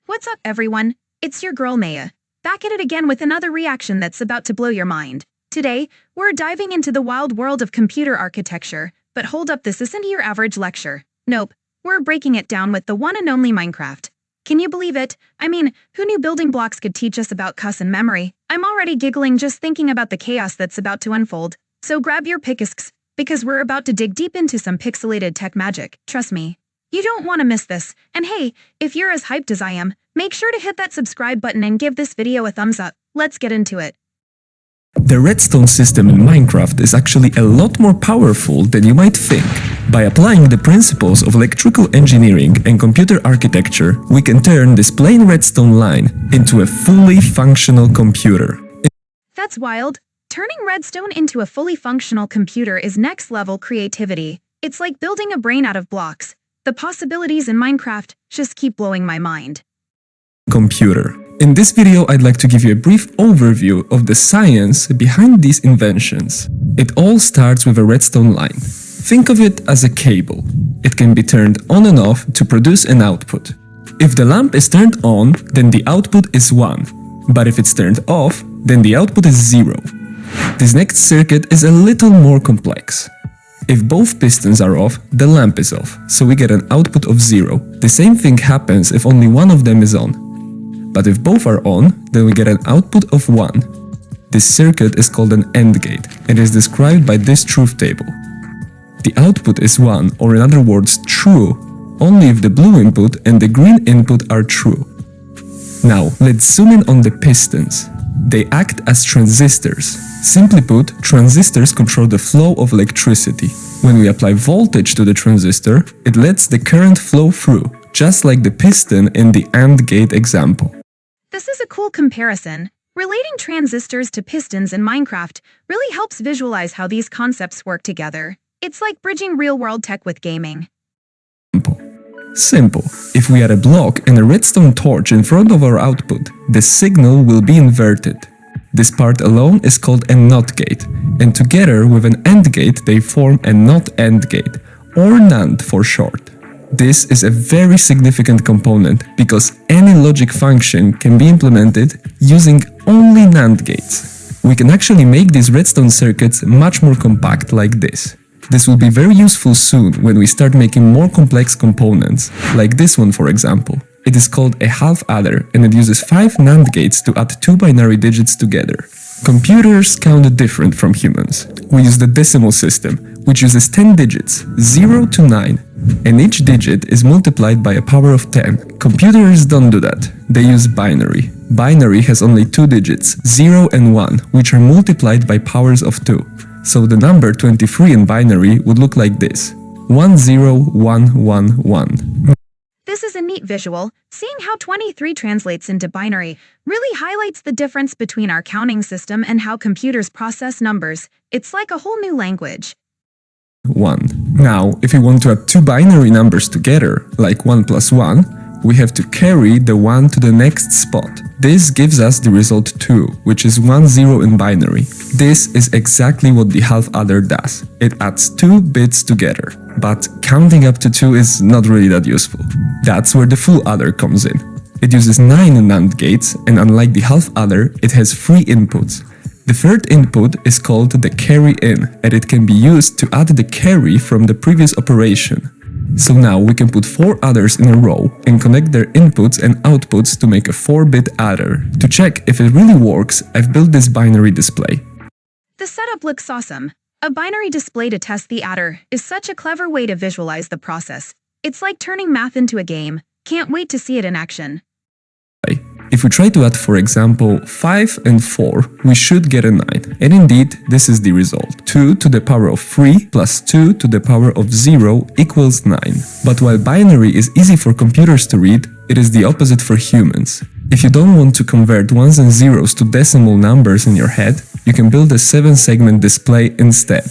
What's up, everyone? It's your girl Naia, back at it again with another reaction that's about to blow your mind. Today, we're diving into the wild world of computer architecture, but hold up, this isn't your average lecture. Nope, we're breaking it down with the one and only Minecraft. Can you believe it? I mean, who knew building blocks could teach us about cuss and memory? I'm already giggling just thinking about the chaos that's about to unfold. So grab your pickaxe, because we're about to dig deep into some pixelated tech magic. Trust me. You don't want to miss this. And hey, if you're as hyped as I am, make sure to hit that subscribe button and give this video a thumbs up. Let's get into it. The redstone system in Minecraft is actually a lot more powerful than you might think. By applying the principles of electrical engineering and computer architecture, we can turn this plain redstone line into a fully functional computer. That's wild. Turning redstone into a fully functional computer is next-level creativity. It's like building a brain out of blocks. The possibilities in Minecraft just keep blowing my mind. Computer. In this video, I'd like to give you a brief overview of the science behind these inventions. It all starts with a redstone line. Think of it as a cable. It can be turned on and off to produce an output. If the lamp is turned on, then the output is 1. But if it's turned off, then the output is 0. This next circuit is a little more complex. If both pistons are off, the lamp is off, so we get an output of 0. The same thing happens if only one of them is on. But if both are on, then we get an output of 1. This circuit is called an AND gate and is described by this truth table. The output is 1, or in other words, true, only if the blue input and the green input are true. Now, let's zoom in on the pistons. They act as transistors. Simply put, transistors control the flow of electricity. When we apply voltage to the transistor, it lets the current flow through, just like the piston in the AND gate example. This is a cool comparison. Relating transistors to pistons in Minecraft really helps visualize how these concepts work together. It's like bridging real-world tech with gaming. Simple. If we add a block and a redstone torch in front of our output, the signal will be inverted. This part alone is called a NOT gate, and together with an AND gate they form a NOT AND gate, or NAND for short. This is a very significant component because any logic function can be implemented using only NAND gates. We can actually make these redstone circuits much more compact like this. This will be very useful soon when we start making more complex components, like this one for example. It is called a half adder and it uses 5 NAND gates to add 2 binary digits together. Computers count different from humans. We use the decimal system, which uses 10 digits, 0 to 9, and each digit is multiplied by a power of 10. Computers don't do that, they use binary. Binary has only 2 digits, 0 and 1, which are multiplied by powers of 2. So the number 23 in binary would look like this, 10111. This is a neat visual. Seeing how 23 translates into binary really highlights the difference between our counting system and how computers process numbers. It's like a whole new language. 1. Now, if we want to add 2 binary numbers together, like 1 plus 1, we have to carry the 1 to the next spot. This gives us the result 2, which is 1 0 in binary. This is exactly what the half adder does. It adds 2 bits together. But counting up to 2 is not really that useful. That's where the full adder comes in. It uses 9 NAND gates, and unlike the half adder, it has 3 inputs. The third input is called the carry in, and it can be used to add the carry from the previous operation. So now we can put 4 adders in a row and connect their inputs and outputs to make a 4-bit adder. To check if it really works, I've built this binary display. The setup looks awesome. A binary display to test the adder is such a clever way to visualize the process. It's like turning math into a game. Can't wait to see it in action. If we try to add, for example, 5 and 4, we should get a 9. And indeed, this is the result. 2 to the power of 3 plus 2 to the power of 0 equals 9. But while binary is easy for computers to read, it is the opposite for humans. If you don't want to convert ones and zeros to decimal numbers in your head, you can build a 7-segment display instead.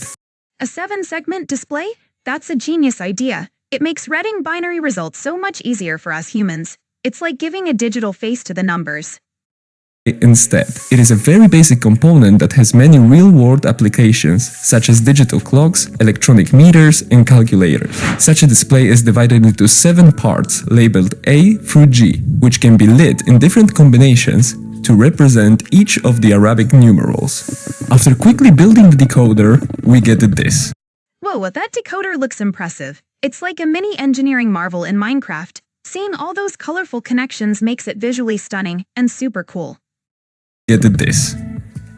A 7-segment display? That's a genius idea. It makes reading binary results so much easier for us humans. It's like giving a digital face to the numbers. Instead, it is a very basic component that has many real-world applications, such as digital clocks, electronic meters, and calculators. Such a display is divided into 7 parts, labeled A through G. which can be lit in different combinations to represent each of the Arabic numerals. After quickly building the decoder, we get this. Whoa, that decoder looks impressive. It's like a mini engineering marvel in Minecraft. Seeing all those colorful connections makes it visually stunning and super cool. Get this.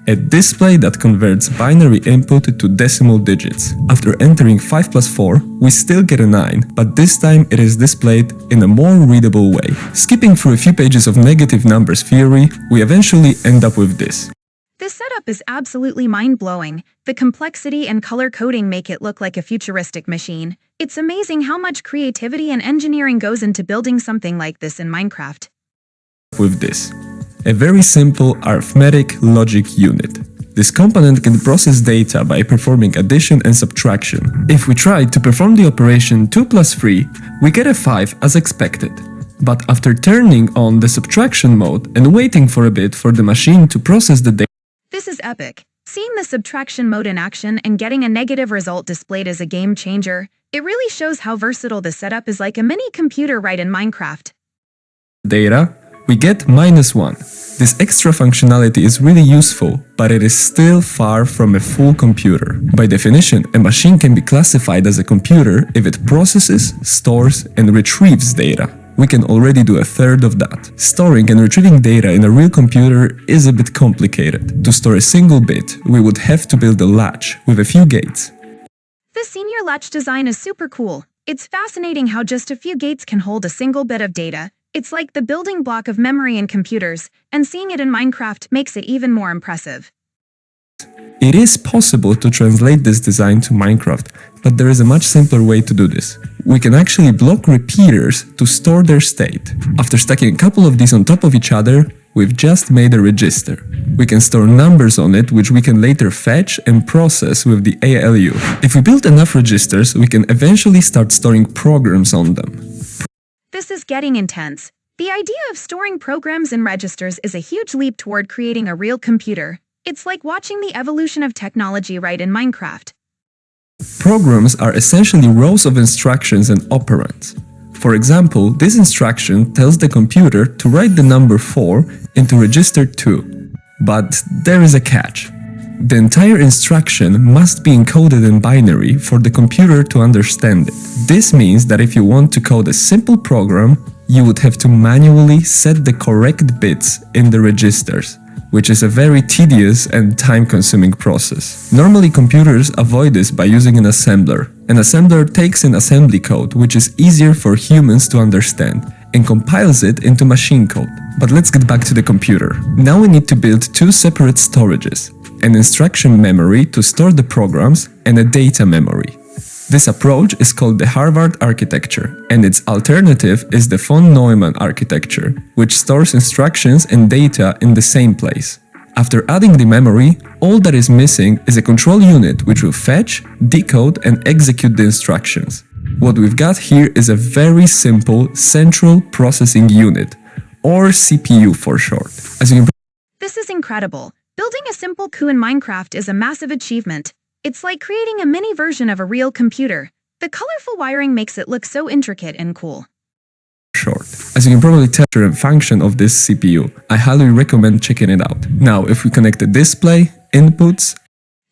A display that converts binary input to decimal digits. After entering 5 plus 4, we still get a 9, but this time it is displayed in a more readable way. Skipping through a few pages of negative numbers theory, we eventually end up with this. This setup is absolutely mind-blowing. The complexity and color coding make it look like a futuristic machine. It's amazing how much creativity and engineering goes into building something like this in Minecraft. With this. A very simple arithmetic logic unit. This component can process data by performing addition and subtraction. If we try to perform the operation 2 plus 3, we get a 5 as expected. But after turning on the subtraction mode and waiting for a bit for the machine to process the data, this is epic. Seeing the subtraction mode in action and getting a negative result displayed is a game changer. It really shows how versatile the setup is, like a mini computer right in Minecraft. We get -1. This extra functionality is really useful, but it is still far from a full computer. By definition, a machine can be classified as a computer if it processes, stores, and retrieves data. We can already do a third of that. Storing and retrieving data in a real computer is a bit complicated. To store a single bit, we would have to build a latch with a few gates. The senior latch design is super cool. It's fascinating how just a few gates can hold a single bit of data. It's like the building block of memory in computers, and seeing it in Minecraft makes it even more impressive. It is possible to translate this design to Minecraft, but there is a much simpler way to do this. We can actually block repeaters to store their state. After stacking a couple of these on top of each other, we've just made a register. We can store numbers on it, which we can later fetch and process with the ALU. If we build enough registers, we can eventually start storing programs on them. This is getting intense. The idea of storing programs in registers is a huge leap toward creating a real computer. It's like watching the evolution of technology right in Minecraft. Programs are essentially rows of instructions and operands. For example, this instruction tells the computer to write the number 4 into register 2. But there is a catch. The entire instruction must be encoded in binary for the computer to understand it. This means that if you want to code a simple program, you would have to manually set the correct bits in the registers, which is a very tedious and time-consuming process. Normally, computers avoid this by using an assembler. An assembler takes in assembly code, which is easier for humans to understand, and compiles it into machine code. But let's get back to the computer. Now we need to build two separate storages: an instruction memory to store the programs and a data memory. This approach is called the Harvard architecture, and its alternative is the von Neumann architecture, which stores instructions and data in the same place. After adding the memory, all that is missing is a control unit which will fetch, decode, and execute the instructions. What we've got here is a very simple central processing unit, or CPU for short. This is incredible. Building a simple coup in Minecraft is a massive achievement. It's like creating a mini version of a real computer. The colorful wiring makes it look so intricate and cool. As you can probably tell the function of this CPU, I highly recommend checking it out. Now, if we connect the display, inputs...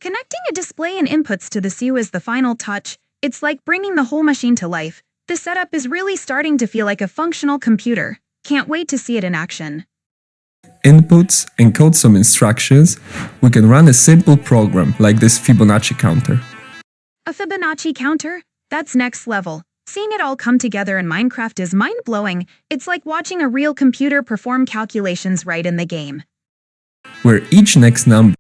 Connecting a display and inputs to the CPU is the final touch. It's like bringing the whole machine to life. The setup is really starting to feel like a functional computer. Can't wait to see it in action. Inputs, encode some instructions, we can run a simple program like this Fibonacci counter. A Fibonacci counter? That's next level. Seeing it all come together in Minecraft is mind-blowing. It's like watching a real computer perform calculations right in the game. Where each next number...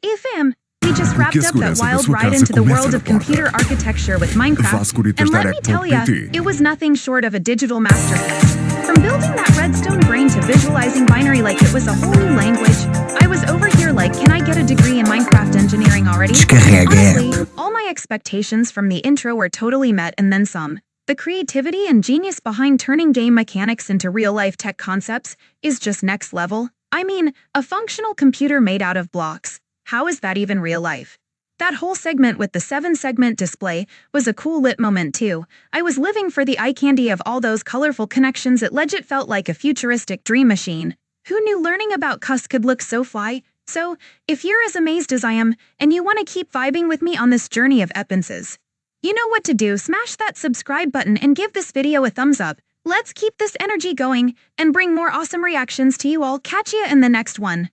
Hey fam, we just wrapped up that wild ride into the world of computer architecture with Minecraft, and let me tell ya, it was nothing short of a digital masterpiece. From building that redstone brain to visualizing binary like it was a whole new language, I was over here like, can I get a degree in Minecraft engineering already? Honestly, all my expectations from the intro were totally met and then some. The creativity and genius behind turning game mechanics into real-life tech concepts is just next level. I mean, a functional computer made out of blocks. How is that even real life? That whole segment with the 7-segment display was a cool lit moment too. I was living for the eye candy of all those colorful connections. It legit felt like a futuristic dream machine. Who knew learning about Cus could look so fly? So, if you're as amazed as I am, and you want to keep vibing with me on this journey of epences, you know what to do. Smash that subscribe button and give this video a thumbs up. Let's keep this energy going and bring more awesome reactions to you all. Catch ya in the next one.